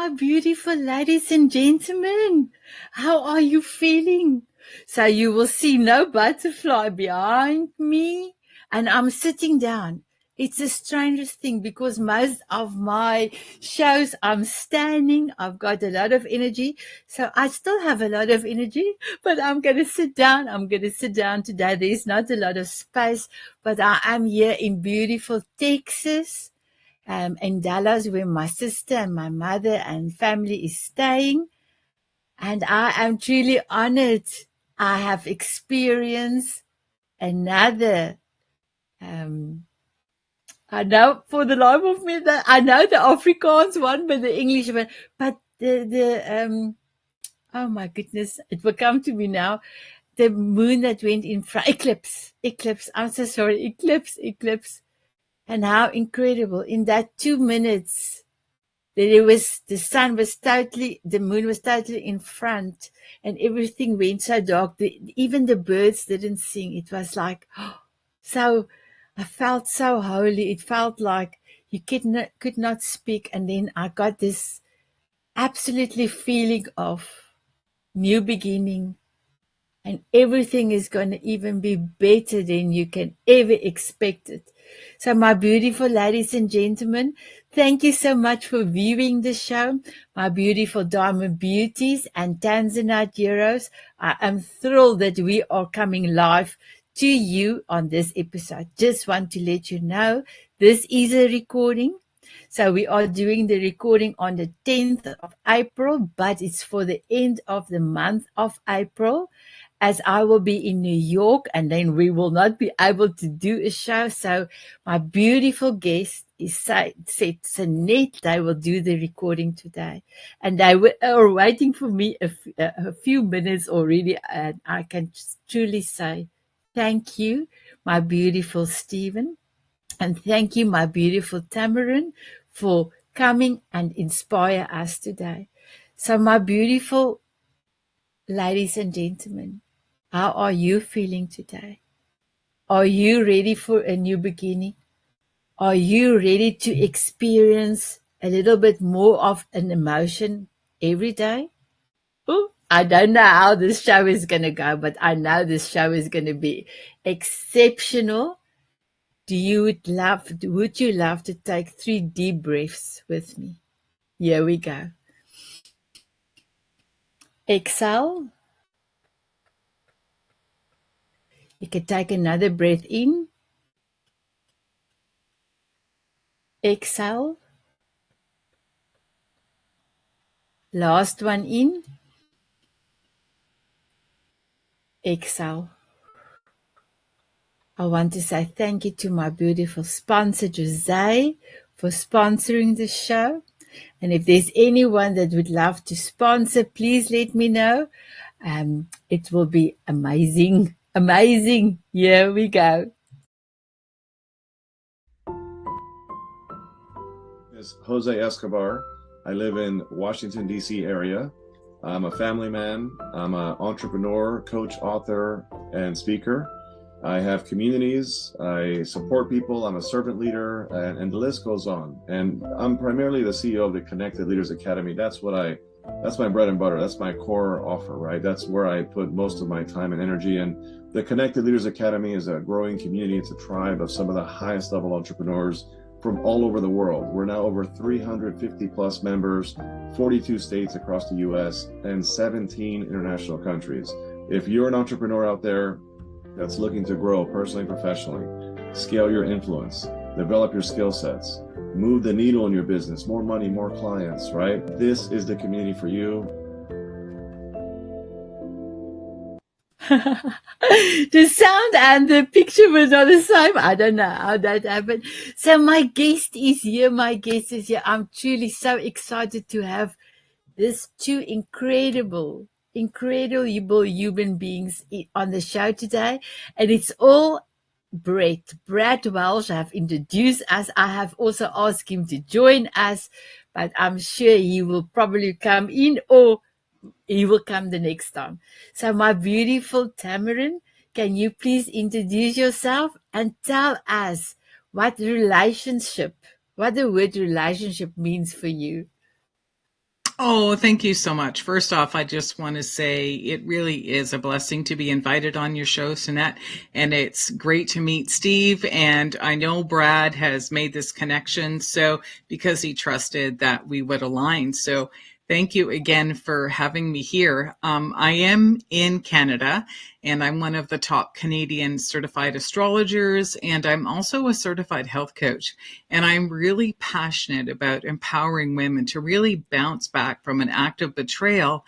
my beautiful ladies and gentlemen. How are you feeling? So you will see no butterfly behind me, and I'm sitting down. It's the strangest thing because most of my shows I'm standing. I've got a lot of energy. So I still have a lot of energy, but I'm going to sit down. I'm going to sit down today. There's not a lot of space, but I am here in beautiful Texas, in Dallas, where my sister and my mother and family is staying. And I am truly honored. I have experienced another, I know for the life of me that I know the Afrikaans one, but the English one, but oh my goodness, it will come to me now. The moon that went in front, eclipse. I'm so sorry, eclipse. And how incredible in that 2 minutes the moon was totally in front, and everything went so dark. Even the birds didn't sing. It was like, so, I felt so holy. It felt like you could not speak. And then I got this absolutely feeling of new beginning, and everything is going to even be better than you can ever expect it. So my beautiful ladies and gentlemen, thank you so much for viewing the show. My beautiful diamond beauties and Tanzanite heroes, I am thrilled that we are coming live to you on this episode. Just want to let you know this is a recording. So we are doing the recording on the 10th of April, but it's for the end of the month of April, as I will be in New York, and then we will not be able to do a show. So my beautiful guest is said Sanet. They will do the recording today, and they are waiting for me a few minutes already, and I can truly say thank you, my beautiful Stephen, and thank you, my beautiful Tammeron, for coming and inspire us today. So my beautiful ladies and gentlemen, how are you feeling today? Are you ready for a new beginning? Are you ready to experience a little bit more of an emotion every day? Ooh, I don't know how this show is going to go, but I know this show is going to be exceptional. Would you love to take 3 deep breaths with me? Here we go. Exhale. You can take another breath in. Exhale. Last one in. Exhale. I want to say thank you to my beautiful sponsor, Jose, for sponsoring the show. And if there's anyone that would love to sponsor, please let me know. It will be amazing. Amazing. Here we go. Is Jose Escobar. I live in Washington, D.C. area. I'm a family man. I'm an entrepreneur, coach, author, and speaker. I have communities. I support people. I'm a servant leader, and the list goes on. And I'm primarily the CEO of the Connected Leaders Academy. That's my bread and butter. That's my core offer, right? That's where I put most of my time and energy. And the Connected Leaders Academy is a growing community. It's a tribe of some of the highest level entrepreneurs from all over the world. We're now over 350 plus members, 42 states across the US, and 17 international countries. If you're an entrepreneur out there that's looking to grow personally and professionally, scale your influence, develop your skill sets, move the needle in your business, more money, more clients, right? This is the community for you. The sound and the picture were not the same. I don't know how that happened. So my guest is here. I'm truly so excited to have these 2 incredible human beings on the show today. And it's all Brad Welsh have introduced us. I have also asked him to join us, but I'm sure he will probably come in, or he will come the next time. So my beautiful Tammeron, can you please introduce yourself and tell us what the word relationship means for you? Oh, thank you so much. First off, I just want to say it really is a blessing to be invited on your show, Sanet, and it's great to meet Steve. And I know Brad has made this connection, so because he trusted that we would align. So thank you again for having me here. I am in Canada, and I'm one of the top Canadian certified astrologers, and I'm also a certified health coach. And I'm really passionate about empowering women to really bounce back from an act of betrayal,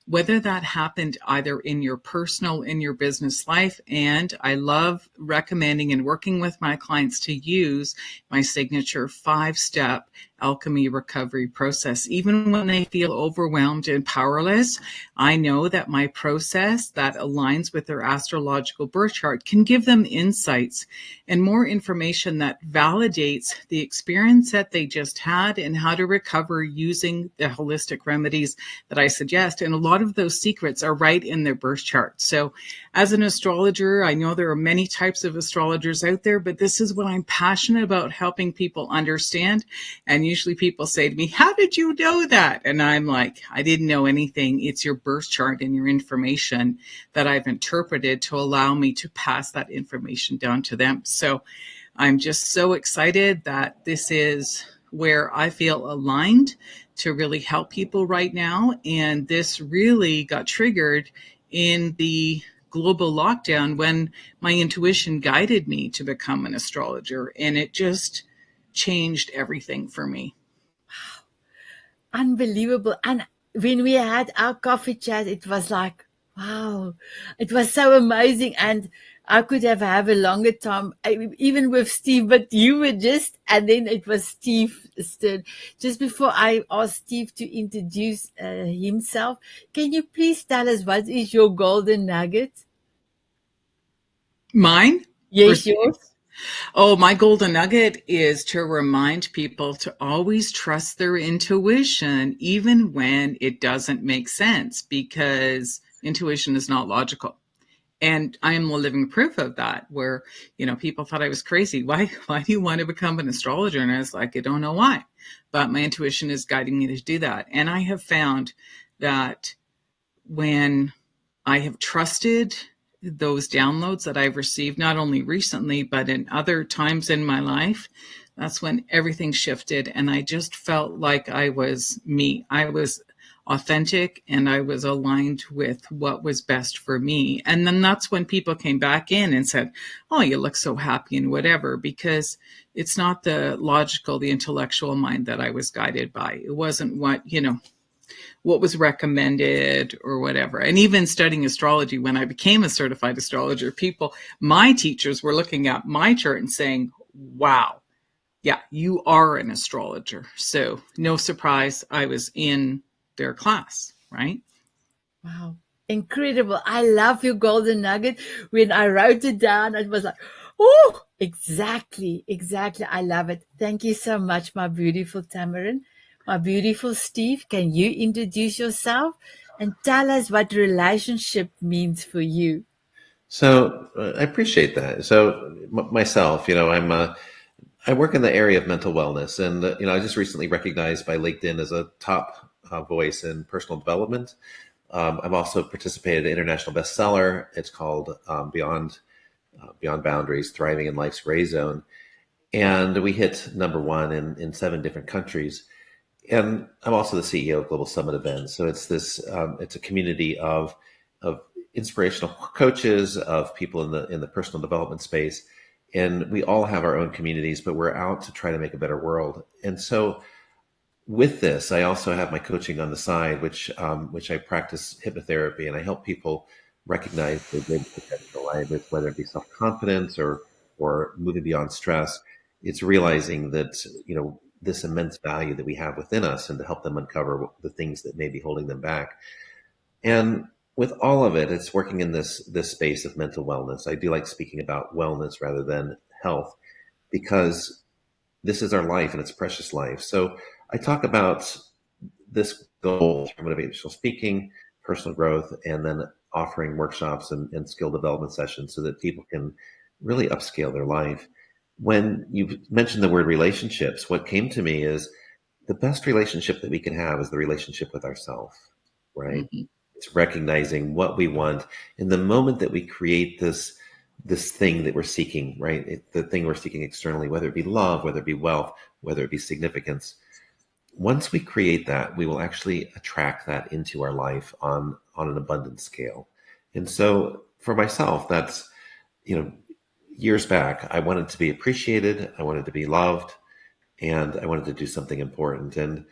whether that happened either in your personal, in your business life. And I love recommending and working with my clients to use my signature 5-step alchemy recovery process. Even when they feel overwhelmed and powerless, I know that my process that aligns with their astrological birth chart can give them insights and more information that validates the experience that they just had and how to recover using the holistic remedies that I suggest. And a lot of those secrets are right in their birth chart. So as an astrologer, I know there are many types of astrologers out there, but this is what I'm passionate about, helping people understand. And usually people say to me, how did you know that? And I'm like, I didn't know anything. It's your birth chart and your information that I've interpreted to allow me to pass that information down to them. So I'm just so excited that this is where I feel aligned to really help people right now. And this really got triggered in the global lockdown when my intuition guided me to become an astrologer, and it just changed everything for me. Unbelievable. And when we had our coffee chat, it was like, wow, it was so amazing. And I could have a longer time, even with Steve, but you were just, and then it was Steve's turn. Just before I ask Steve to introduce himself, can you please tell us what is your golden nugget? Mine? Yes, yours. Oh, my golden nugget is to remind people to always trust their intuition, even when it doesn't make sense, because intuition is not logical. And I am the living proof of that, where, people thought I was crazy. Why do you want to become an astrologer? And I was like, I don't know why, but my intuition is guiding me to do that. And I have found that when I have trusted those downloads that I've received, not only recently, but in other times in my life, that's when everything shifted. And I just felt like I was me. I was authentic and I was aligned with what was best for me. And then that's when people came back in and said, oh, you look so happy and whatever, because it's not the logical, the intellectual mind that I was guided by. It wasn't what was recommended or whatever. And even studying astrology, when I became a certified astrologer, my teachers were looking at my chart and saying, wow, yeah, you are an astrologer. So no surprise, I was in their class, right? Wow. Incredible. I love your golden nugget. When I wrote it down, it was like, oh, exactly. Exactly. I love it. Thank you so much, my beautiful Tammeron. My beautiful Steve, can you introduce yourself and tell us what relationship means for you? So I appreciate that. So myself, I work in the area of mental wellness, and I just recently recognized by LinkedIn as a top voice in personal development. I've also participated in an international bestseller. It's called Beyond Boundaries: Thriving in Life's Gray Zone, and we hit #1 in 7 different countries. And I'm also the CEO of Global Summit Events. So it's it's a community of inspirational coaches, of people in the personal development space. And we all have our own communities, but we're out to try to make a better world. And so with this, I also have my coaching on the side, which I practice hypnotherapy, and I help people recognize their greatest potential, whether it be self-confidence or moving beyond stress. It's realizing that, this immense value that we have within us, and to help them uncover the things that may be holding them back. And with all of it, it's working in this space of mental wellness. I do like speaking about wellness rather than health, because this is our life and it's precious life. So I talk about this goal through motivational speaking, personal growth, and then offering workshops and skill development sessions so that people can really upscale their life. When you mentioned the word relationships, what came to me is, the best relationship that we can have is the relationship with ourselves, right? Mm-hmm. It's recognizing what we want. In the moment that we create this thing that we're seeking, right? The thing we're seeking externally, whether it be love, whether it be wealth, whether it be significance. Once we create that, we will actually attract that into our life on an abundant scale. And so for myself, that's, years back, I wanted to be appreciated. I wanted to be loved, and I wanted to do something important. And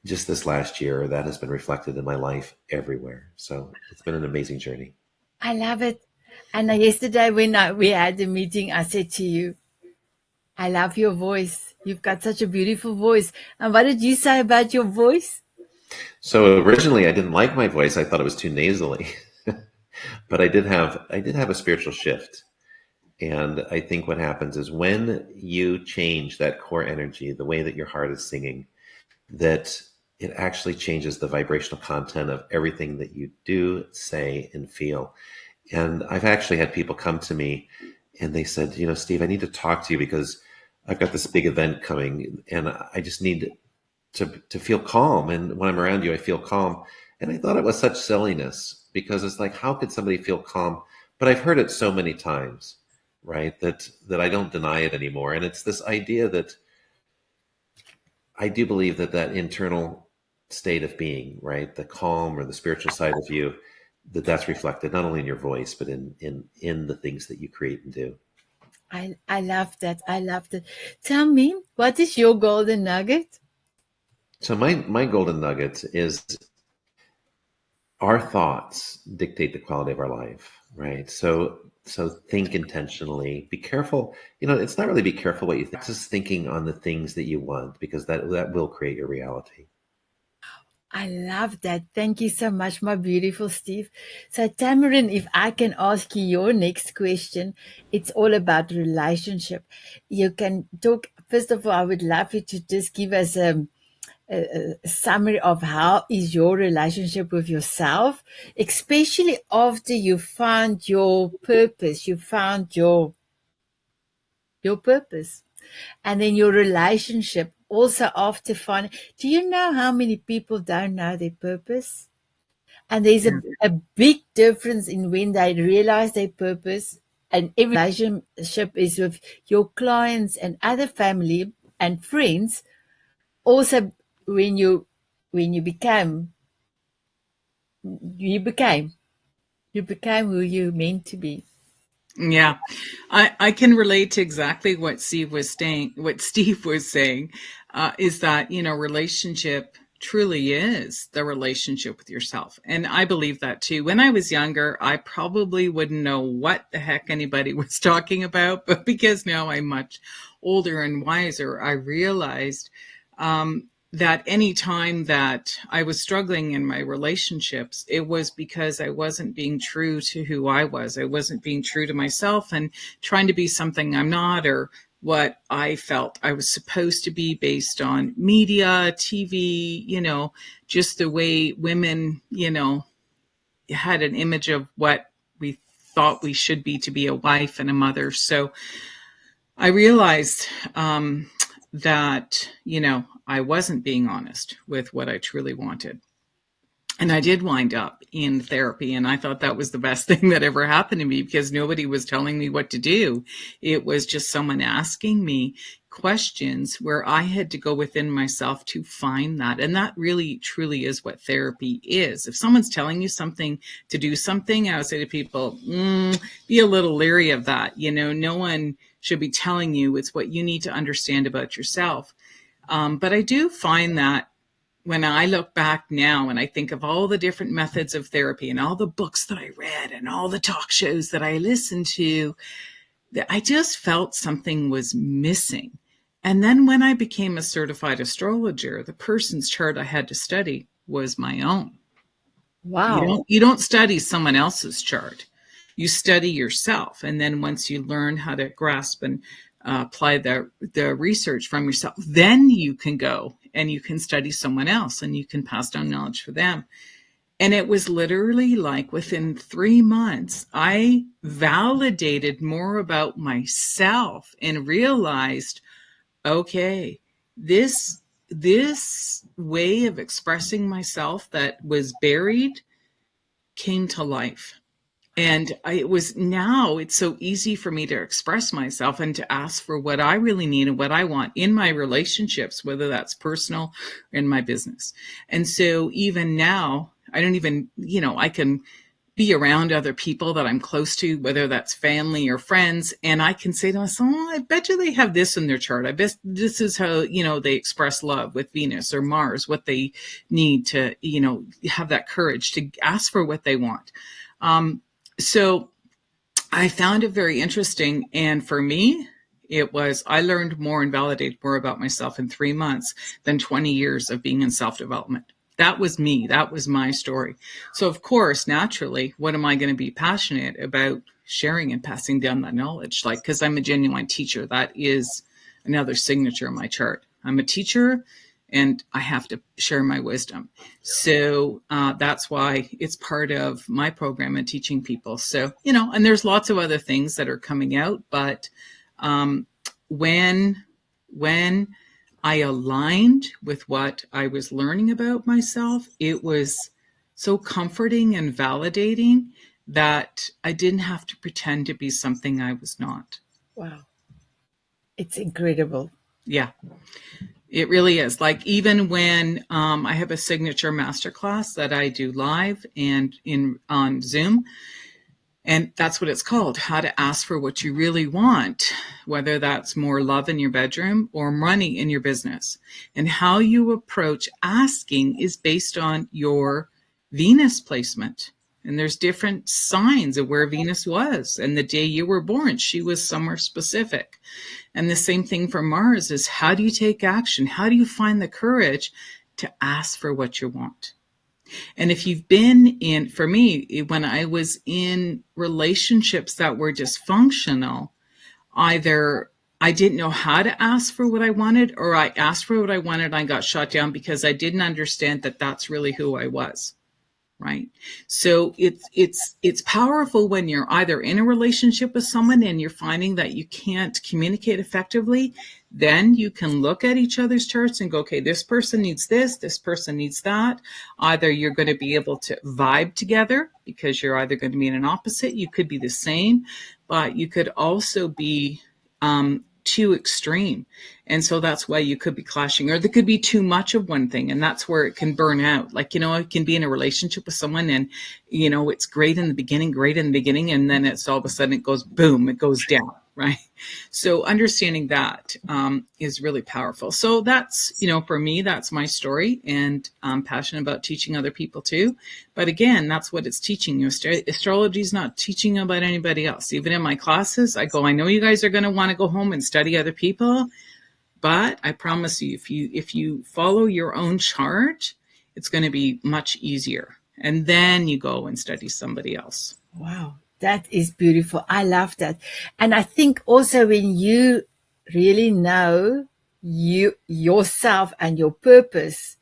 just this last year, that has been reflected in my life everywhere. So it's been an amazing journey. I love it. And yesterday when we had the meeting, I said to you, I love your voice. You've got such a beautiful voice. And what did you say about your voice? So originally I didn't like my voice. I thought it was too nasally. But I did have a spiritual shift. And I think what happens is when you change that core energy, the way that your heart is singing, that it actually changes the vibrational content of everything that you do, say, and feel. And I've actually had people come to me and they said, Steve, I need to talk to you because I've got this big event coming and I just need to feel calm. And when I'm around you, I feel calm. And I thought it was such silliness because it's like, how could somebody feel calm? But I've heard it so many times, right? That I don't deny it anymore. And it's this idea that I do believe that internal state of being, right? The calm or the spiritual side of you, that's reflected not only in your voice, but in the things that you create and do. I love that. I love that. Tell me, what is your golden nugget? So my golden nugget is our thoughts dictate the quality of our life, right? So think intentionally, be careful. It's not really be careful what you think, it's just thinking on the things that you want, because that will create your reality. I love that. Thank you so much, my beautiful Steve. So, Tammeron, if I can ask you your next question, it's all about relationship. You can talk, first of all, I would love you to just give us a summary of how is your relationship with yourself, especially after you found your purpose, you found your purpose. And then your relationship also after finding. Do you know how many people don't know their purpose? And there's a big difference in when they realize their purpose. And every relationship is with your clients and other family and friends. Also, when you became who you meant to be. Yeah, I can relate to exactly what Steve was saying. Is that, relationship truly is the relationship with yourself. And I believe that too. When I was younger, I probably wouldn't know what the heck anybody was talking about, but because now I'm much older and wiser, I realized that any time that I was struggling in my relationships, it was because I wasn't being true to who I was. I wasn't being true to myself and trying to be something I'm not, or what I felt I was supposed to be based on media, TV, just the way women, had an image of what we thought we should be to be a wife and a mother. So I realized that, I wasn't being honest with what I truly wanted. And I did wind up in therapy, and I thought that was the best thing that ever happened to me because nobody was telling me what to do. It was just someone asking me questions where I had to go within myself to find that. And that really, truly is what therapy is. If someone's telling you something to do something, I would say to people, be a little leery of that. No one should be telling you. It's what you need to understand about yourself. But I do find that when I look back now and I think of all the different methods of therapy and all the books that I read and all the talk shows that I listened to, that I just felt something was missing. And then when I became a certified astrologer, the person's chart I had to study was my own. Wow. You don't study someone else's chart. You study yourself. And then once you learn how to grasp and apply the research from yourself, then you can go and you can study someone else and you can pass down knowledge for them. And it was literally like within 3 months, I validated more about myself and realized, okay, this this way of expressing myself that was buried came to life. And it's so easy for me to express myself and to ask for what I really need and what I want in my relationships, whether that's personal or in my business. And so even now, I don't even, I can be around other people that I'm close to, whether that's family or friends, and I can say to myself, oh, I bet you they have this in their chart. I bet this is how, they express love with Venus or Mars, what they need to, have that courage to ask for what they want. So I found it very interesting. And for me, I learned more and validated more about myself in 3 months than 20 years of being in self-development. That was me. That was my story. So of course, naturally, what am I going to be passionate about sharing and passing down that knowledge? Because I'm a genuine teacher. That is another signature in my chart. I'm a teacher and I have to share my wisdom. So that's why it's part of my program and teaching people. So, and there's lots of other things that are coming out, but when I aligned with what I was learning about myself, it was so comforting and validating that I didn't have to pretend to be something I was not. Wow. It's incredible. Yeah, it really is. Even when I have a signature masterclass that I do live and on Zoom, and that's what it's called, how to ask for what you really want, whether that's more love in your bedroom or money in your business. And how you approach asking is based on your Venus placement. And there's different signs of where Venus was. And the day you were born, she was somewhere specific. And the same thing for Mars is, how do you take action? How do you find the courage to ask for what you want? And if you've been for me, when I was in relationships that were dysfunctional, either I didn't know how to ask for what I wanted, or I asked for what I wanted and I got shot down because I didn't understand that that's really who I was. Right. So it's powerful when you're either in a relationship with someone and you're finding that you can't communicate effectively. Then you can look at each other's charts and go, okay, this person needs this person needs that. Either you're going to be able to vibe together because you're either going to be in an opposite. You could be the same, but you could also be too extreme. And so that's why you could be clashing, or there could be too much of one thing. And that's where it can burn out. I can be in a relationship with someone and, it's great in the beginning. And then it's all of a sudden it goes boom, it goes down. Right. So understanding that is really powerful. So that's, for me, that's my story, and I'm passionate about teaching other people too. But again, that's what it's teaching you. Astrology is not teaching about anybody else. Even in my classes, I know you guys are going to want to go home and study other people, but I promise you, if you follow your own chart, it's going to be much easier. And then you go and study somebody else. Wow. That is beautiful. I love that. And I think also when you really know yourself and your purpose,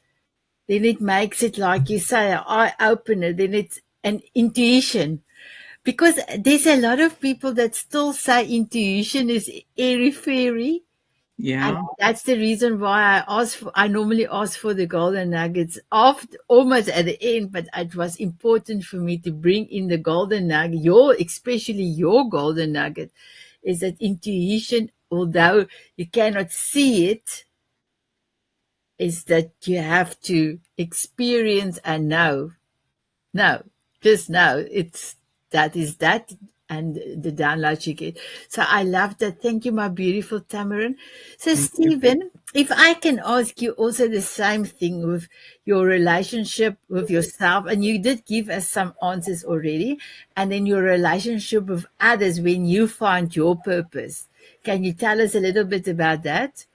then it makes it, like you say, an eye-opener. Then it's an intuition. Because there's a lot of people that still say intuition is airy-fairy. Yeah. And that's the reason why I normally ask for the golden nuggets almost at the end, but it was important for me to bring in the golden nugget, especially your golden nugget, is that intuition, although you cannot see it, is that you have to experience and know. No, just know that is that. And the download you get. So I love that. Thank you, my beautiful Tammeron. So Stephen, if I can ask you also the same thing with your relationship with yourself, and you did give us some answers already, and then your relationship with others when you find your purpose. Can you tell us a little bit about that?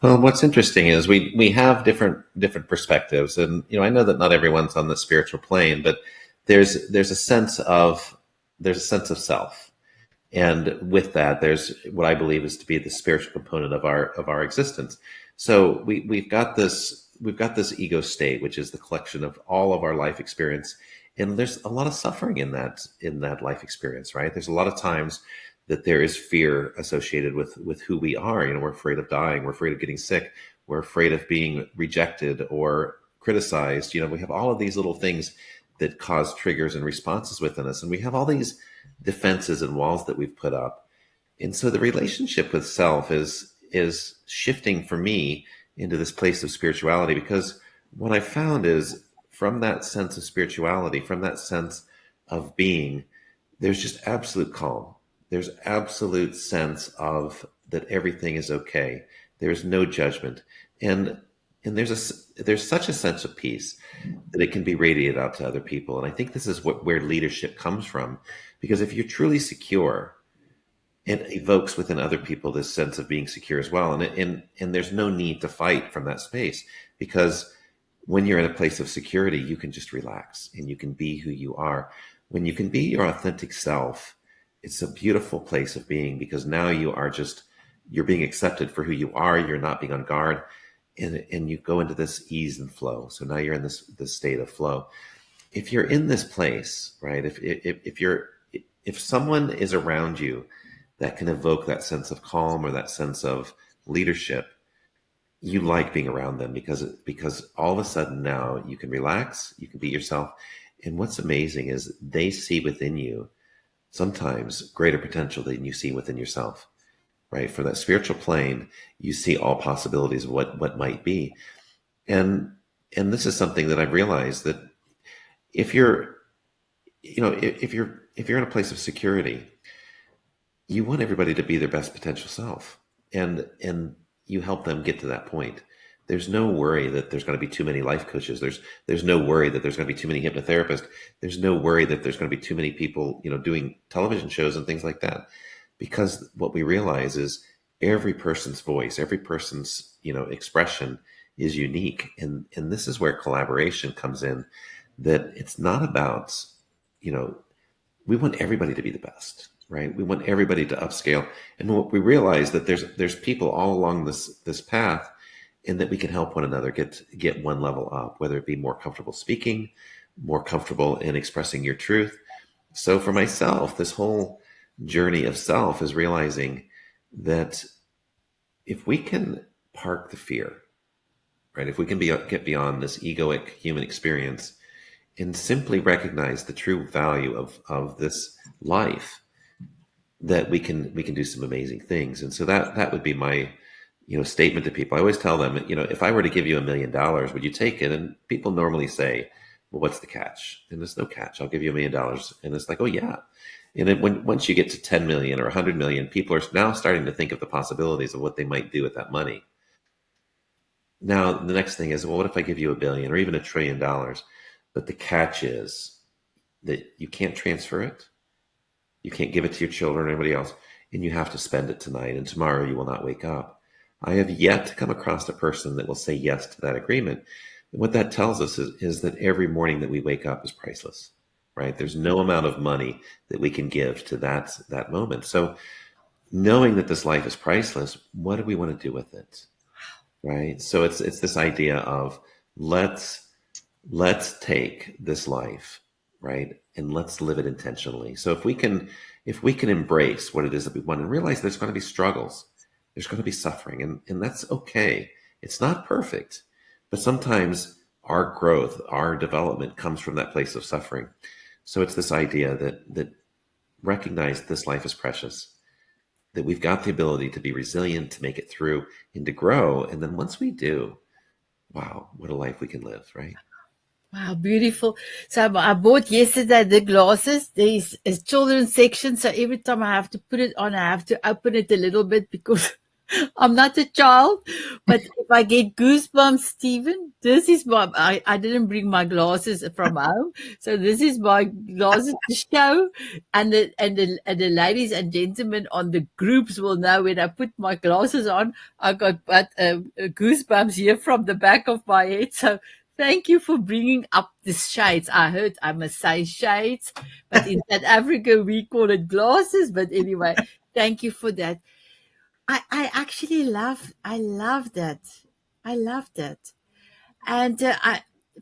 Well, what's interesting is we have different perspectives, and I know that not everyone's on the spiritual plane, but there's a sense of self, and with that, there's what I believe is to be the spiritual component of our existence. So we've got this ego state, which is the collection of all of our life experience, and there's a lot of suffering in that life experience, right? There's a lot of times that there is fear associated with who we are. We're afraid of dying. We're afraid of getting sick. We're afraid of being rejected or criticized. We have all of these little things that cause triggers and responses within us. And we have all these defenses and walls that we've put up. And so the relationship with self is shifting for me into this place of spirituality, because what I found is, from that sense of spirituality, from that sense of being, there's just absolute calm. There's absolute sense of that everything is okay. There's no judgment. And there's such a sense of peace that it can be radiated out to other people. And I think this is where leadership comes from, because if you're truly secure, it evokes within other people this sense of being secure as well. And there's no need to fight from that space, because when you're in a place of security, you can just relax and you can be who you are. When you can be your authentic self, it's a beautiful place of being, because now you're being accepted for who you are. You're not being on guard, and you go into this ease and flow. So now you're in this state of flow. If you're in this place, right? If someone is around you that can evoke that sense of calm or that sense of leadership, you like being around them, because all of a sudden now you can relax, you can be yourself. And what's amazing is they see within you sometimes greater potential than you see within yourself, right? For that spiritual plane, you see all possibilities of what might be. And this is something that I've realized, that if you're in a place of security, you want everybody to be their best potential self. And you help them get to that point. There's no worry that there's going to be too many life coaches. There's no worry that there's going to be too many hypnotherapists. There's no worry that there's going to be too many people, doing television shows and things like that. Because what we realize is every person's voice, every person's, expression is unique. And this is where collaboration comes in, that it's not about, we want everybody to be the best, right? We want everybody to upscale. And what we realize that there's people all along this path, and that we can help one another get one level up, whether it be more comfortable speaking, more comfortable in expressing your truth. So for myself, this whole journey of self is realizing that if we can park the fear, right? If we can get beyond this egoic human experience and simply recognize the true value of this life, that we can do some amazing things. And so that would be my statement to people. I always tell them, if I were to give you $1 million, would you take it? And people normally say, well, what's the catch? And there's no catch. I'll give you $1 million. And it's like, oh yeah. And then once you get to 10 million or 100 million, people are now starting to think of the possibilities of what they might do with that money. Now, the next thing is, well, what if I give you $1 billion or even $1 trillion? But the catch is that you can't transfer it. You can't give it to your children or anybody else. And you have to spend it tonight. And tomorrow you will not wake up. I have yet to come across a person that will say yes to that agreement. And what that tells us is that every morning that we wake up is priceless, right? There's no amount of money that we can give to that moment. So knowing that this life is priceless, what do we want to do with it, right? So it's this idea of let's take this life, right, and let's live it intentionally. So if we can embrace what it is that we want and realize there's going to be struggles, there's going to be suffering, and that's okay. It's not perfect, but sometimes our growth, our development comes from that place of suffering. So it's this idea that recognize this life is precious, that we've got the ability to be resilient, to make it through, and to grow. And then once we do, wow, what a life we can live, right? Wow, beautiful. So I bought yesterday the glasses. There is a children's section, so every time I have to put it on, I have to open it a little bit because I'm not a child. But if I get goosebumps, Stephen, this is I didn't bring my glasses from home, so this is my glasses to show. And the ladies and gentlemen on the groups will know when I put my glasses on, I got goosebumps here from the back of my head. So thank you for bringing up the shades. I heard I must say shades, but in South Africa we call it glasses. But anyway, thank you for that. I actually I love that. I love that. And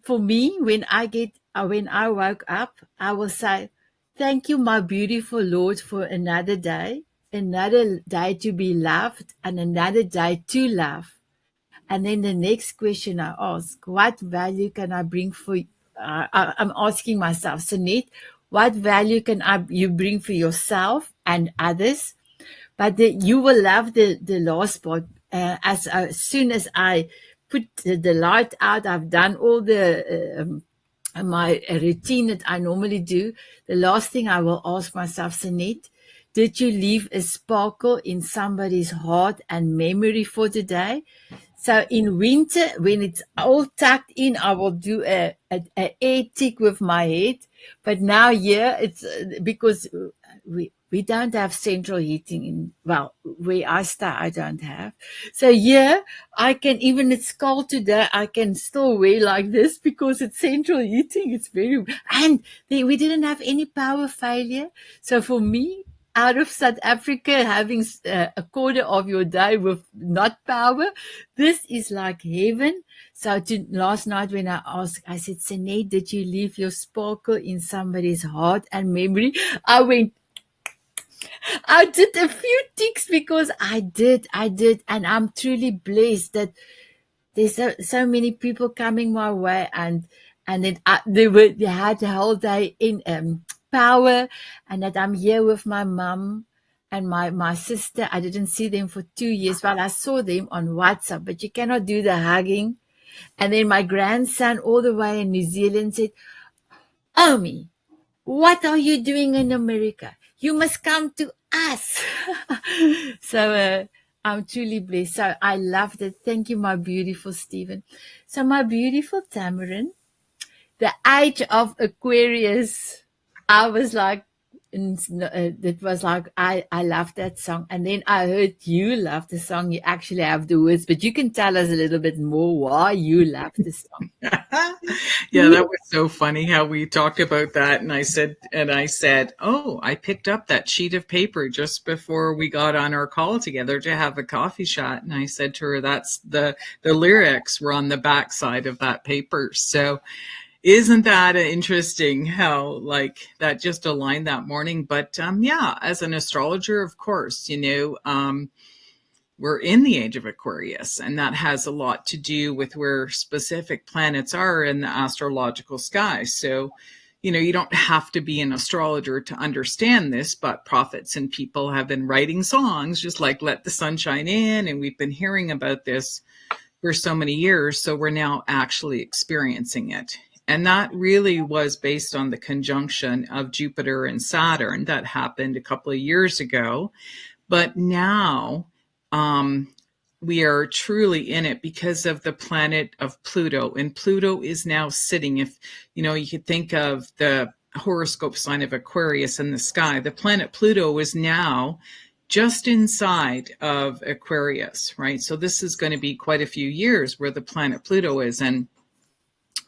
for me, when I woke up, I will say, thank you, my beautiful Lord, for another day. another day to be loved and another day to love. And then the next question I ask, what value can I bring for, I'm asking myself, Sanet, what value can you bring for yourself and others? But you will love the last part. As soon as I put the light out, I've done all the my routine that I normally do. The last thing I will ask myself, Sanet, did you leave a sparkle in somebody's heart and memory for today? So in winter, when it's all tucked in, I will do a air tick with my head. But now here, it's because we don't have central heating in, well, where I stay, I don't have. So here, I can, even it's cold today, I can still wear like this because it's central heating. It's very, and we didn't have any power failure. So for me, out of South Africa, having a quarter of your day with not power, this is like heaven. So last night when I asked, I said, Sanet, did you leave your sparkle in somebody's heart and memory? I did a few ticks because I did. And I'm truly blessed that there's so many people coming my way, and then they had the whole day in power, and that I'm here with my mum and my sister. I didn't see them for 2 years. Well, I saw them on WhatsApp, but you cannot do the hugging. And then my grandson all the way in New Zealand said, Omi, what are you doing in America? You must come to us. So I'm truly blessed. So I loved it. Thank you, my beautiful Stephen. So my beautiful Tammeron, the age of Aquarius, I was like, it was like, I loved that song. And then I heard you love the song. You actually have the words, but you can tell us a little bit more why you love the song. Yeah, that was so funny how we talked about that. And I said, oh, I picked up that sheet of paper just before we got on our call together to have a coffee chat. And I said to her, that's the lyrics were on the back side of that paper. So isn't that interesting how like that just aligned that morning? But yeah, as an astrologer, of course, we're in the age of Aquarius, and that has a lot to do with where specific planets are in the astrological sky. So, you don't have to be an astrologer to understand this, but prophets and people have been writing songs just like Let the Sun Shine In, and we've been hearing about this for so many years. So we're now actually experiencing it. And that really was based on the conjunction of Jupiter and Saturn that happened a couple of years ago. But now we are truly in it because of the planet of Pluto. And Pluto is now sitting, if you could think of the horoscope sign of Aquarius in the sky, the planet Pluto is now just inside of Aquarius, right? So this is going to be quite a few years where the planet Pluto is. And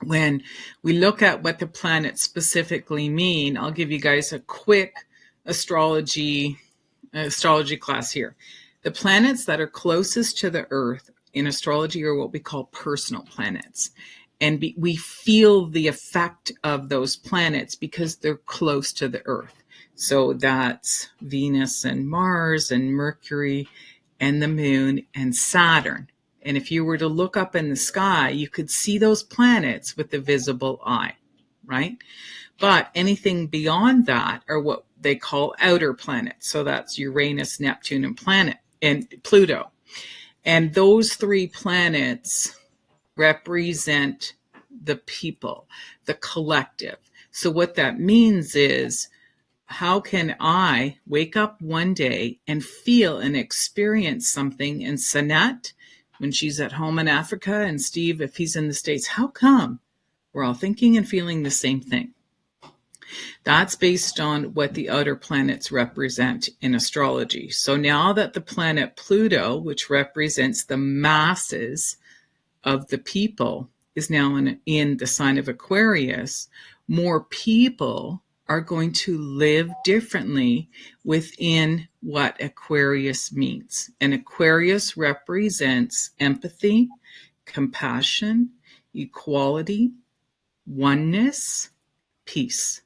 when we look at what the planets specifically mean, I'll give you guys a quick astrology class here. The planets that are closest to the Earth in astrology are what we call personal planets. And we feel the effect of those planets because they're close to the Earth. So that's Venus and Mars and Mercury and the Moon and Saturn. And if you were to look up in the sky, you could see those planets with the visible eye, right? But anything beyond that are what they call outer planets. So that's Uranus, Neptune, and Pluto. And those three planets represent the people, the collective. So what that means is, how can I wake up one day and feel and experience something in Sanet when she's at home in Africa, and Steve, if he's in the States, how come we're all thinking and feeling the same thing? That's based on what the outer planets represent in astrology. So now that the planet Pluto, which represents the masses of the people, is now in the sign of Aquarius, more people are going to live differently within what Aquarius means. And Aquarius represents empathy, compassion, equality, oneness, peace.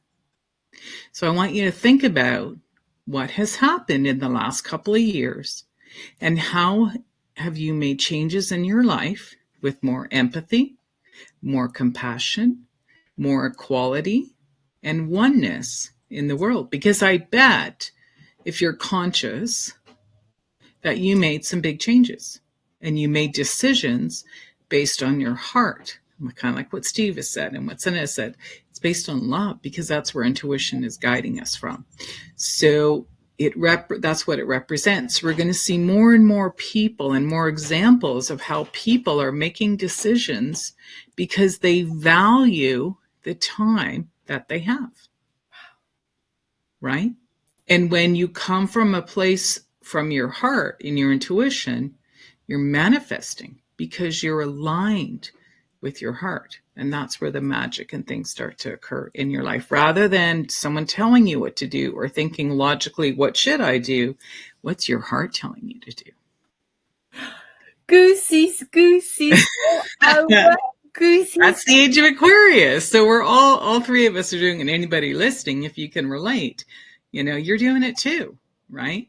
So I want you to think about what has happened in the last couple of years and how have you made changes in your life with more empathy, more compassion, more equality, and oneness in the world. Because I bet if you're conscious that you made some big changes and you made decisions based on your heart, kind of like what Steve has said and what Sanet has said. It's based on love because that's where intuition is guiding us from. So that's what it represents. We're going to see more and more people and more examples of how people are making decisions because they value the time that they have. Right? And when you come from a place from your heart in your intuition, you're manifesting because you're aligned with your heart. And that's where the magic and things start to occur in your life. Rather than someone telling you what to do or thinking logically, what should I do? What's your heart telling you to do? Goosies, goosies. That's the age of Aquarius. So we're all three of us are doing it. And anybody listening, if you can relate, you're doing it too, right?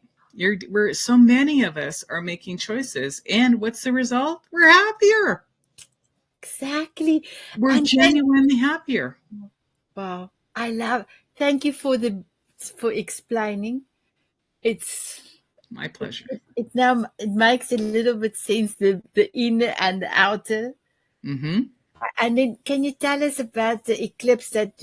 We're so many of us are making choices. And what's the result? We're happier. Exactly. We're genuinely happier. Wow. Thank you for explaining. It's my pleasure. It makes a little bit sense, the inner and the outer. Mm-hmm. And then can you tell us about the eclipse that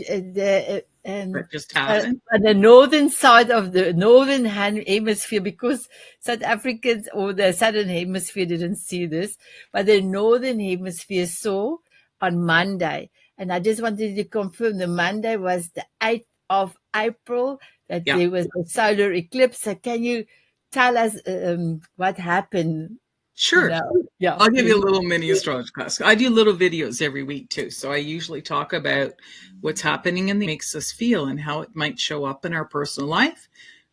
just happened on the northern side of the northern hemisphere, because South Africans or the southern hemisphere didn't see this, but the northern hemisphere saw on Monday. And I just wanted to confirm the Monday was the 8th of April that there was a solar eclipse. So can you tell us what happened? Sure. I'll give you a little mini astrology class. I do little videos every week too. So I usually talk about what's happening and makes us feel and how it might show up in our personal life.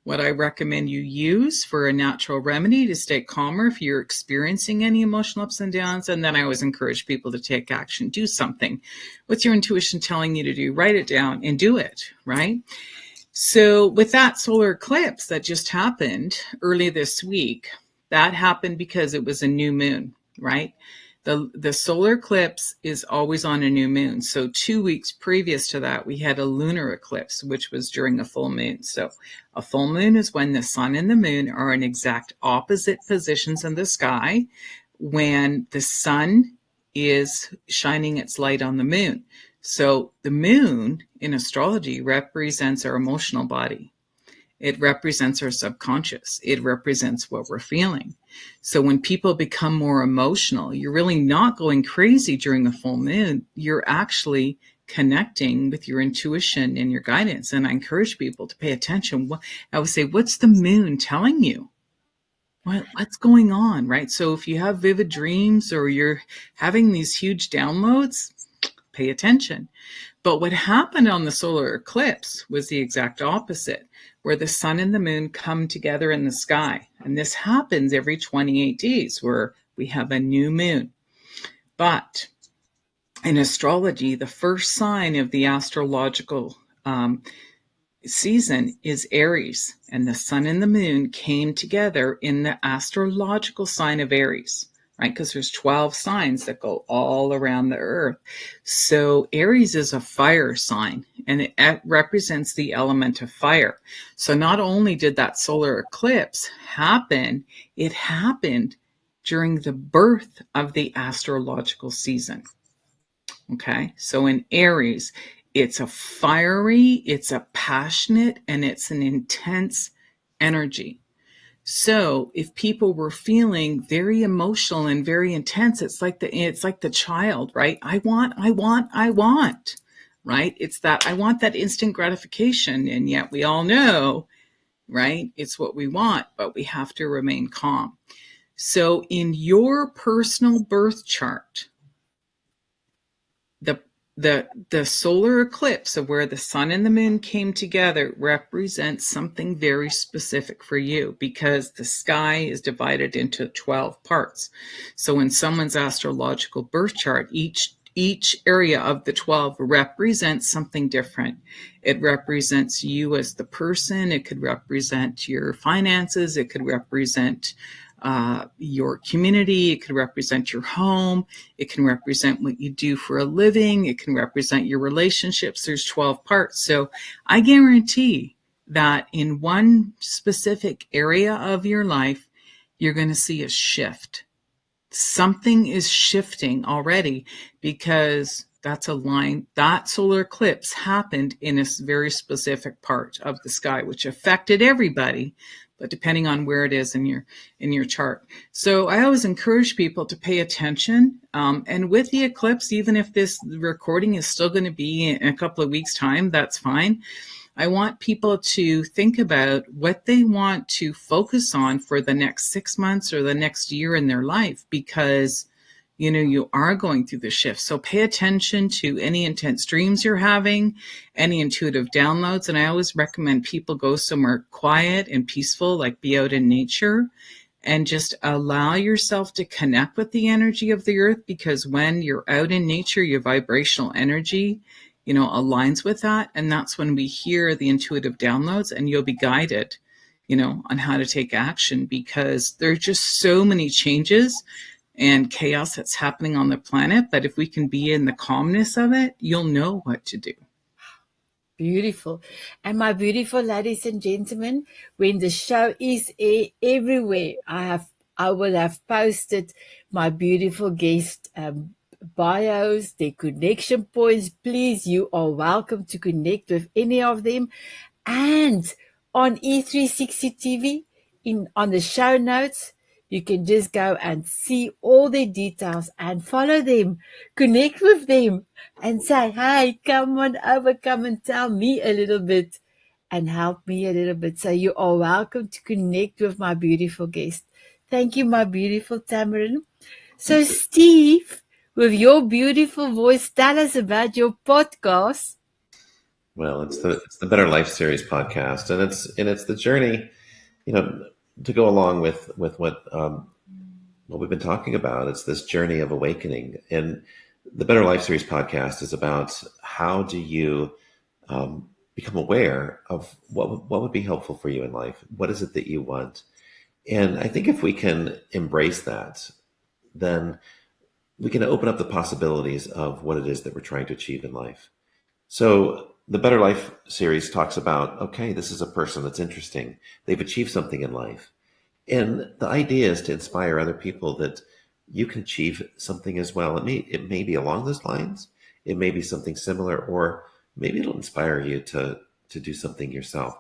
What I recommend you use for a natural remedy to stay calmer if you're experiencing any emotional ups and downs. And then I always encourage people to take action, do something. What's your intuition telling you to do? Write it down and do it, right? So with that solar eclipse that just happened early this week, that happened because it was a new moon, right? The solar eclipse is always on a new moon. So 2 weeks previous to that, we had a lunar eclipse, which was during a full moon. So a full moon is when the sun and the moon are in exact opposite positions in the sky when the sun is shining its light on the moon. So the moon in astrology represents our emotional body. It represents our subconscious. It represents what we're feeling. So when people become more emotional, you're really not going crazy during a full moon. You're actually connecting with your intuition and your guidance. And I encourage people to pay attention. I would say, what's the moon telling you? What's going on, right? So if you have vivid dreams or you're having these huge downloads, pay attention. But what happened on the solar eclipse was the exact opposite, where the sun and the moon come together in the sky. And this happens every 28 days where we have a new moon. But in astrology, the first sign of the astrological season is Aries. And the sun and the moon came together in the astrological sign of Aries. Right? Because there's 12 signs that go all around the earth. So Aries is a fire sign and it represents the element of fire. So not only did that solar eclipse happen, it happened during the birth of the astrological season. Okay. So in Aries, it's a fiery, it's a passionate, and it's an intense energy. So if people were feeling very emotional and very intense, it's like the child, right? I want, right? It's that I want that instant gratification. And yet we all know, right? It's what we want, but we have to remain calm. So in your personal birth chart, the solar eclipse of where the sun and the moon came together represents something very specific for you because the sky is divided into 12 parts. So in someone's astrological birth chart, each each area of the 12 represents something different. It represents you as the person. It could represent your finances. It could represent your community. It could represent your home. It can represent what you do for a living. It can represent your relationships. There's 12 parts. So I guarantee that in one specific area of your life, you're going to see a shift. Something is shifting already, because that's a line. That solar eclipse happened in a very specific part of the sky, which affected everybody, but depending on where it is in your chart. So I always encourage people to pay attention. And with the eclipse, even if this recording is still going to be in a couple of weeks' time, that's fine. I want people to think about what they want to focus on for the next 6 months or the next year in their life, because, you know, you are going through the shift. So pay attention to any intense dreams you're having, any intuitive downloads. And I always recommend people go somewhere quiet and peaceful, like be out in nature, and just allow yourself to connect with the energy of the earth, because when you're out in nature, your vibrational energy, you know, aligns with that. And that's when we hear the intuitive downloads, and you'll be guided, you know, on how to take action, because there's just so many changes and chaos that's happening on the planet. But if we can be in the calmness of it, you'll know what to do. Beautiful. And my beautiful ladies and gentlemen, when the show is everywhere, I will have posted my beautiful guest bios, their connection points. Please, you are welcome to connect with any of them. And on E360 TV, on the show notes, you can just go and see all the details and follow them, connect with them, and say, hey, come on over, come and tell me a little bit and help me a little bit. So you are welcome to connect with my beautiful guest. Thank you, my beautiful Tammeron. So, Steve, with your beautiful voice, tell us about your podcast. Well, it's the Better Life Series podcast, and it's the journey, you know, to go along with what we've been talking about. It's this journey of awakening, and the Better Life Series podcast is about how do you become aware of what would be helpful for you in life. What is it that you want? And I think if we can embrace that, then we can open up the possibilities of what it is that we're trying to achieve in life. So the Better Life series talks about, okay, this is a person that's interesting. They've achieved something in life. And the idea is to inspire other people that you can achieve something as well. It may be along those lines. It may be something similar, or maybe it'll inspire you to do something yourself.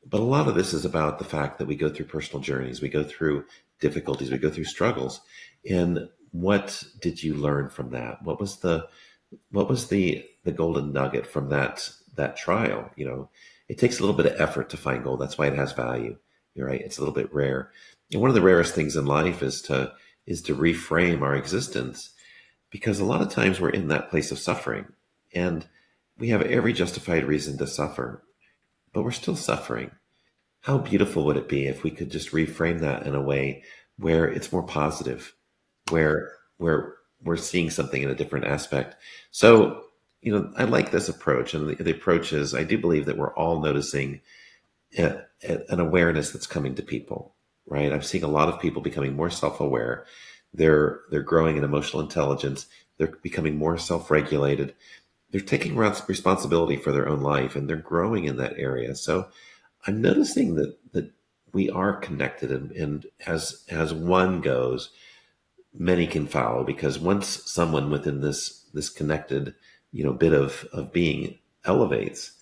But a lot of this is about the fact that we go through personal journeys. We go through difficulties. We go through struggles. And what did you learn from that? What was the golden nugget from that trial? You know, it takes a little bit of effort to find gold. That's why it has value. You're right. It's a little bit rare. And one of the rarest things in life is to reframe our existence, because a lot of times we're in that place of suffering, and we have every justified reason to suffer, but we're still suffering. How beautiful would it be if we could just reframe that in a way where it's more positive, where we're seeing something in a different aspect. So, you know, I like this approach. And the approach is, I do believe that we're all noticing an awareness that's coming to people, right? I'm seeing a lot of people becoming more self-aware. They're growing in emotional intelligence. They're becoming more self-regulated. They're taking responsibility for their own life, and they're growing in that area. So I'm noticing that we are connected, and as one goes, many can follow, because once someone within this connected, you know, bit of being elevates,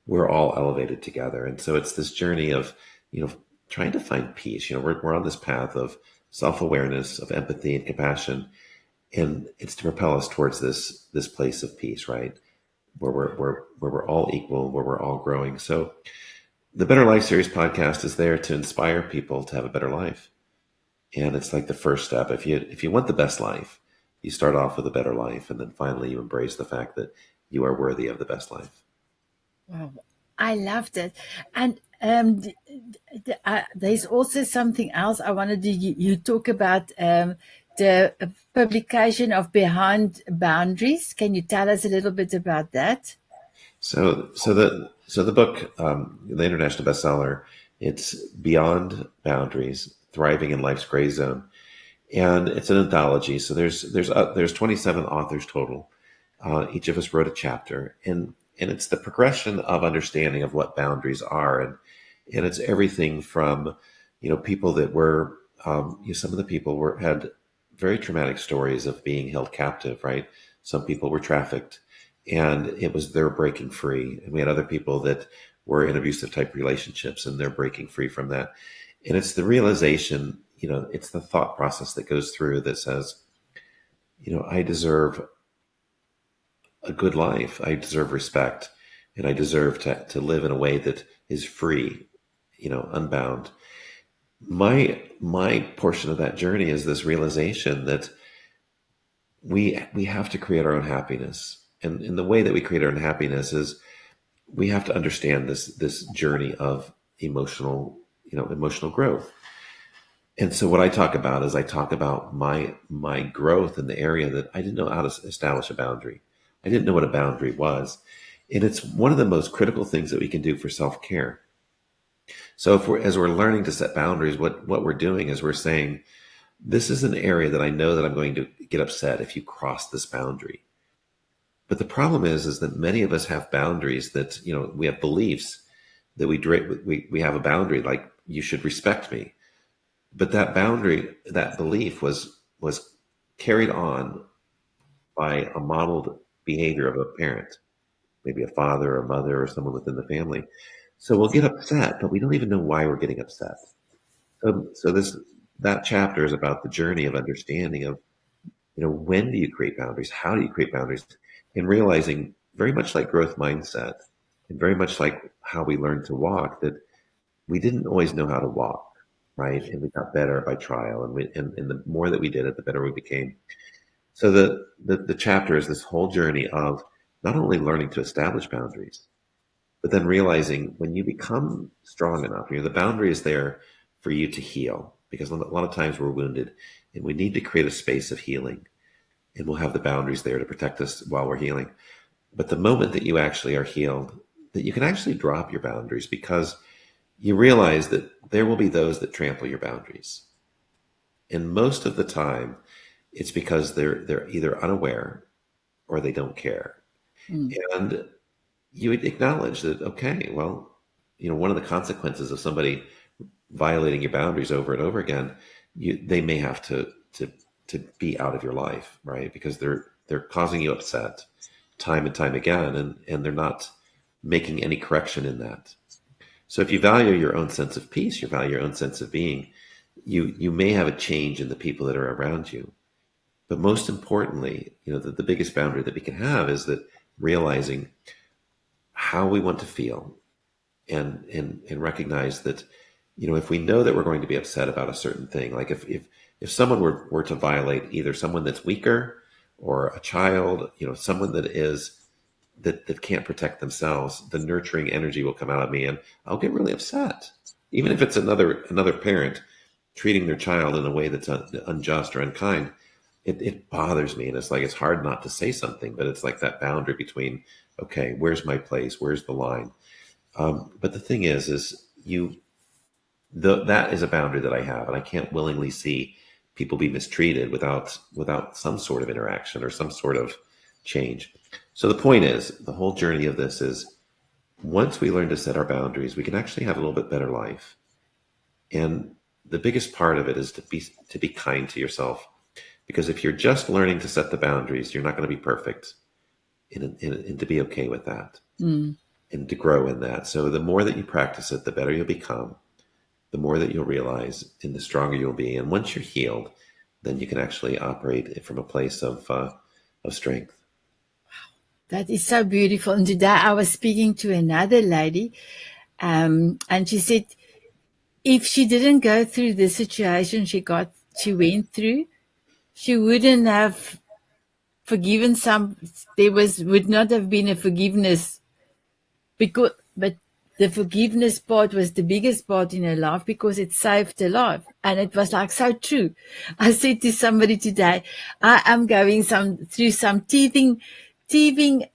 we're all elevated together. And so it's this journey of, you know, trying to find peace. You know, we're on this path of self-awareness, of empathy and compassion, and it's to propel us towards this place of peace, right? Where we're all equal, where we're all growing. So the Better Life Series podcast is there to inspire people to have a better life. And it's like the first step. If you want the best life, you start off with a better life, and then finally you embrace the fact that you are worthy of the best life. Wow, I loved it. And there's also something else I wanted to you talk about the publication of Behind Boundaries. Can you tell us a little bit about that? So the book, the international bestseller, it's Beyond Boundaries: Thriving in Life's Gray Zone, and it's an anthology. So there's 27 authors total. Each of us wrote a chapter, and it's the progression of understanding of what boundaries are, and it's everything from people that were some of the people had very traumatic stories of being held captive, right? Some people were trafficked, and it was their breaking free. And we had other people that were in abusive type relationships, and they're breaking free from that. And it's the realization, it's the thought process that goes through that says, I deserve a good life. I deserve respect, and I deserve to live in a way that is free, unbound. My portion of that journey is this realization that we have to create our own happiness. And the way that we create our own happiness is we have to understand this journey of emotional growth. And so what I talk about is I talk about my growth in the area that I didn't know how to establish a boundary. I didn't know what a boundary was. And it's one of the most critical things that we can do for self-care. So as we're learning to set boundaries, what we're doing is we're saying, this is an area that I know that I'm going to get upset if you cross this boundary. But the problem is that many of us have boundaries that, we have beliefs that we have a boundary, like you should respect me. But that boundary, that belief was carried on by a modeled behavior of a parent, maybe a father or mother or someone within the family. So we'll get upset, but we don't even know why we're getting upset. So that chapter is about the journey of understanding of, when do you create boundaries? How do you create boundaries? And realizing, very much like growth mindset, and very much like how we learned to walk, that we didn't always know how to walk, right? And we got better by trial, and the more that we did it, the better we became. So the chapter is this whole journey of not only learning to establish boundaries, but then realizing when you become strong enough, the boundary is there for you to heal, because a lot of times we're wounded and we need to create a space of healing, and we'll have the boundaries there to protect us while we're healing. But the moment that you actually are healed, that you can actually drop your boundaries, because you realize that there will be those that trample your boundaries. And most of the time, it's because they're either unaware or they don't care. And you would acknowledge that, okay, well, one of the consequences of somebody violating your boundaries over and over again, they may have to be out of your life, right? Because they're causing you upset time and time again, and they're not making any correction in that. So if you value your own sense of peace, you value your own sense of being, you may have a change in the people that are around you. But most importantly, the biggest boundary that we can have is that realizing how we want to feel, and recognize that, if we know that we're going to be upset about a certain thing, like if someone were to violate either someone that's weaker or a child, someone that can't protect themselves, the nurturing energy will come out of me, and I'll get really upset. Even if it's another parent treating their child in a way that's unjust or unkind, it bothers me, and it's hard not to say something, but it's like that boundary between, okay, where's my place? Where's the line? But the thing is that is a boundary that I have, and I can't willingly see people be mistreated without some sort of interaction or some sort of change. So the point is, the whole journey of this is, once we learn to set our boundaries, we can actually have a little bit better life. And the biggest part of it is to be kind to yourself. Because if you're just learning to set the boundaries, you're not going to be perfect, and to be okay with that, and to grow in that. So the more that you practice it, the better you'll become, the more that you'll realize, and the stronger you'll be. And once you're healed, then you can actually operate from a place of strength. That is so beautiful. And today I was speaking to another lady, and she said, if she didn't go through the situation she went through, she wouldn't have forgiven would not have been a forgiveness, but the forgiveness part was the biggest part in her life because it saved her life. And it was like so true. I said to somebody today, I am going through some teething,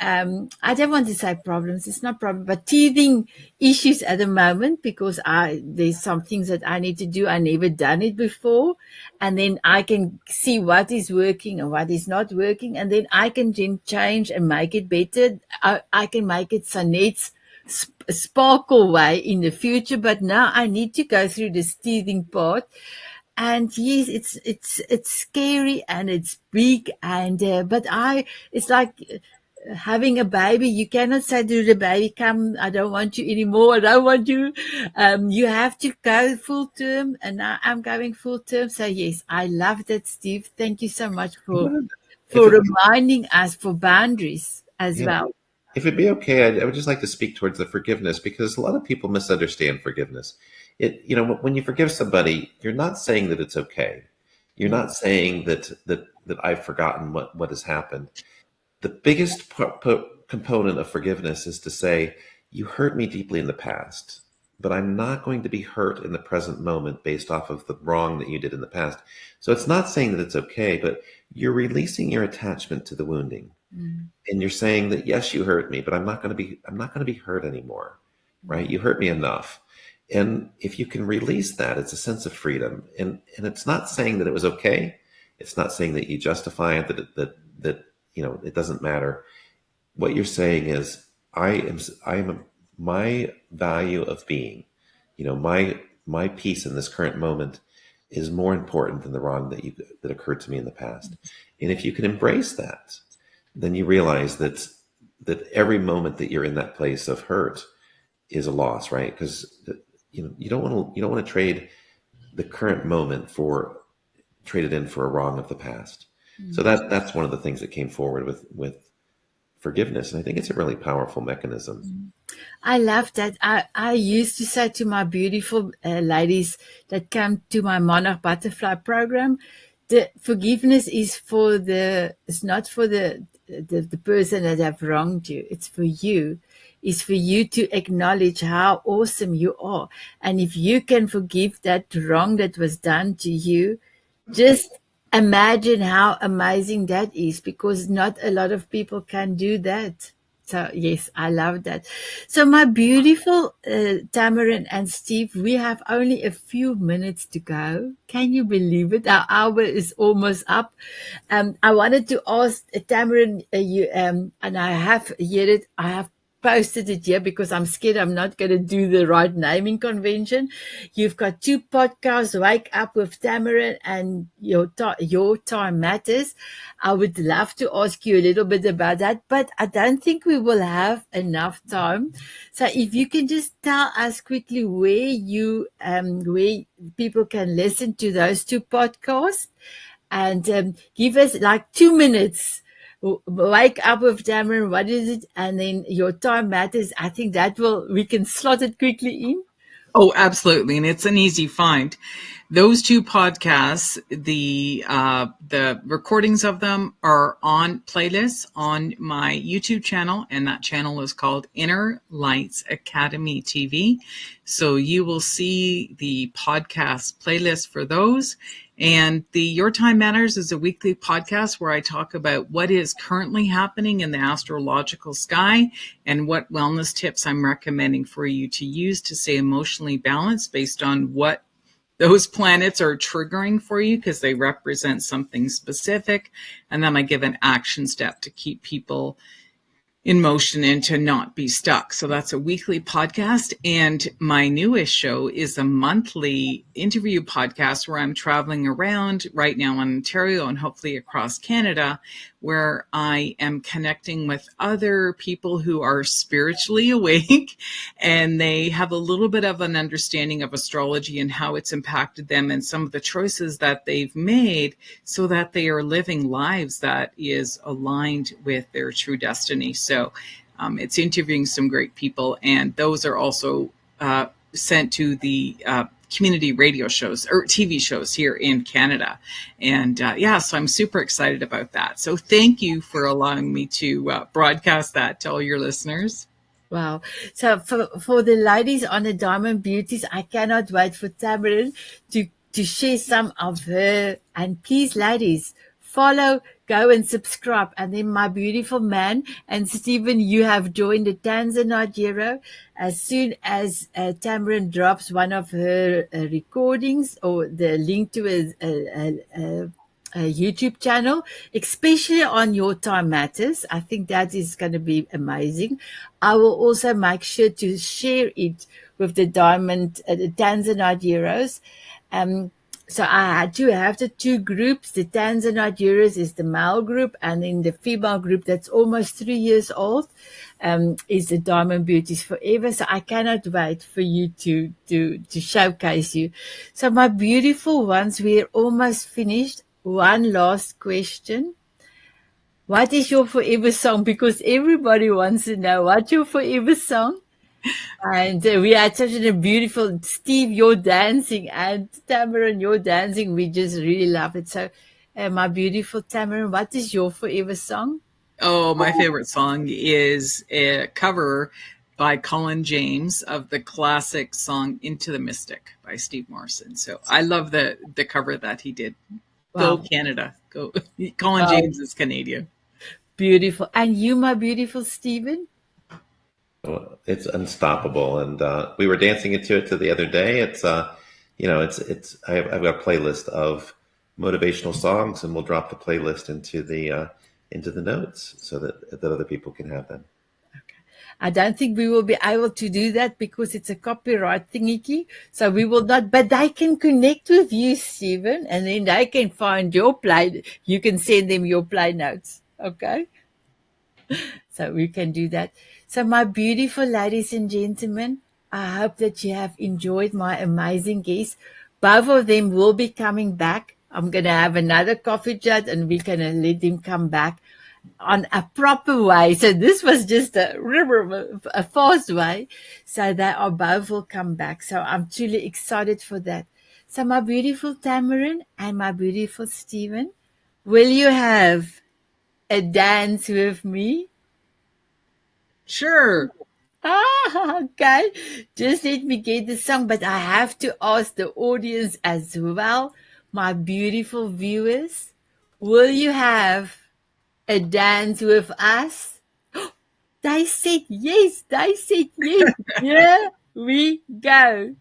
I don't want to say problems, it's not problem, but teething issues at the moment because there's some things that I need to do. I never done it before. And then I can see what is working and what is not working. And then I can then change and make it better. I can make it Sanet's sparkle way in the future. But now I need to go through this teething part. And yes, it's scary and it's big but it's like having a baby. You cannot say to the baby, come, I don't want you anymore. I don't want you. You have to go full term, and now I'm going full term. So yes, I love that, Steve. Thank you so much for reminding us for boundaries as well. If it'd be okay, I would just like to speak towards the forgiveness, because a lot of people misunderstand forgiveness. When you forgive somebody, you're not saying that it's okay. You're not saying that I've forgotten what has happened. The biggest component of forgiveness is to say, you hurt me deeply in the past, but I'm not going to be hurt in the present moment based off of the wrong that you did in the past. So it's not saying that it's okay, but you're releasing your attachment to the wounding. And you're saying that, yes, you hurt me, but I'm not going to be hurt anymore, right? You hurt me enough. And if you can release that, it's a sense of freedom. And it's not saying that it was okay. It's not saying that you justify it, that it doesn't matter. What you're saying is, my value of being, my peace in this current moment is more important than the wrong that occurred to me in the past. And if you can embrace that, then you realize that every moment that you're in that place of hurt is a loss, right? Because you don't want to trade the current moment trade it in for a wrong of the past. So that's one of the things that came forward with forgiveness, and I think it's a really powerful mechanism. I love that. I used to say to my beautiful ladies that come to my Monarch Butterfly program, the forgiveness is it's not for the person that have wronged you. It's for you. It's for you to acknowledge how awesome you are. And if you can forgive that wrong that was done to you, just imagine how amazing that is, because not a lot of people can do that. So yes, I love that. So my beautiful Tammeron and Steve, we have only a few minutes to go. Can you believe it? Our hour is almost up. I wanted to ask Tammeron, and I have posted it here because I'm scared I'm not going to do the right naming convention. You've got 2 podcasts, Wake Up with Tammeron and Your Time Matters. I would love to ask you a little bit about that, but I don't think we will have enough time. So if you can just tell us quickly where people can listen to those 2 podcasts, and give us like 2 minutes. Wake Up with Tammeron, what is it? And then Your Time Matters. I think we can slot it quickly in. Oh, absolutely. And it's an easy find. Those 2 podcasts, the recordings of them are on playlists on my YouTube channel, and that channel is called Enlightens Academy TV. So you will see the podcast playlist for those. And the Your Time Matters is a weekly podcast where I talk about what is currently happening in the astrological sky and what wellness tips I'm recommending for you to use to stay emotionally balanced based on what those planets are triggering for you, because they represent something specific. And then I give an action step to keep people in motion and to not be stuck. So that's a weekly podcast. And my newest show is a monthly interview podcast where I'm traveling around right now in Ontario and hopefully across Canada, where I am connecting with other people who are spiritually awake and they have a little bit of an understanding of astrology and how it's impacted them and some of the choices that they've made so that they are living lives that is aligned with their true destiny. So it's interviewing some great people, and those are also sent to the community radio shows or TV shows here in Canada. And so I'm super excited about that. So thank you for allowing me to broadcast that to all your listeners. Wow. So for the ladies on the Diamond Beauties, I cannot wait for Tammeron to share some of her. And please, ladies, follow, go and subscribe. And then my beautiful man and Stephen, you have joined the Tanzanite Hero. As soon as Tammeron drops one of her recordings or the link to a YouTube channel, especially on Your Time Matters. I think that is going to be amazing. I will also make sure to share it with the the Tanzanite Heroes. So I do have the two groups. The Tanzanite Heroes is the male group, and then the female group that's almost 3 years old is the Diamond Beauties Forever. So I cannot wait for you to showcase you. So my beautiful ones, we're almost finished. One last question. What is your forever song? Because everybody wants to know what's your forever song. And we had such a beautiful, Steve, you're dancing, and Tammeron, you're dancing. We just really love it. So, my beautiful Tammeron, what is your forever song? Oh, my favorite song is a cover by Colin James of the classic song Into the Mystic by Steve Morrison. So I love the cover that he did. Go Wow. Canada. Go. Colin James is Canadian. Beautiful. And you, my beautiful Stephen? It's unstoppable, and we were dancing into it the other day. It's I've got a playlist of motivational songs, and we'll drop the playlist into the notes so that other people can have them. Okay. I don't think we will be able to do that because it's a copyright thingy. So we will not, but they can connect with you, Stephen, and then they can find your play. You can send them your play notes. Okay. So we can do that. So my beautiful ladies and gentlemen, I hope that you have enjoyed my amazing guests. Both of them will be coming back. I'm going to have another coffee chat and we're going to let them come back on a proper way. So this was just a fast way. So they are both will come back. So I'm truly excited for that. So my beautiful Tammeron and my beautiful Stephen, will you have a dance with me? Sure. Okay. Just let me get the song, but I have to ask the audience as well, my beautiful viewers, will you have a dance with us? They said yes. They said yes. Here we go.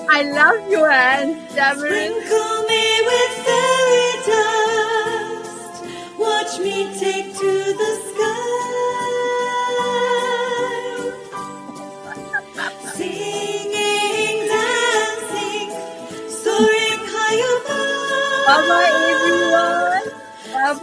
I love your hands, Tammeron. Sprinkle me with fairy dust. Watch me take to the sky. Singing, dancing, soaring high above. Bye-bye.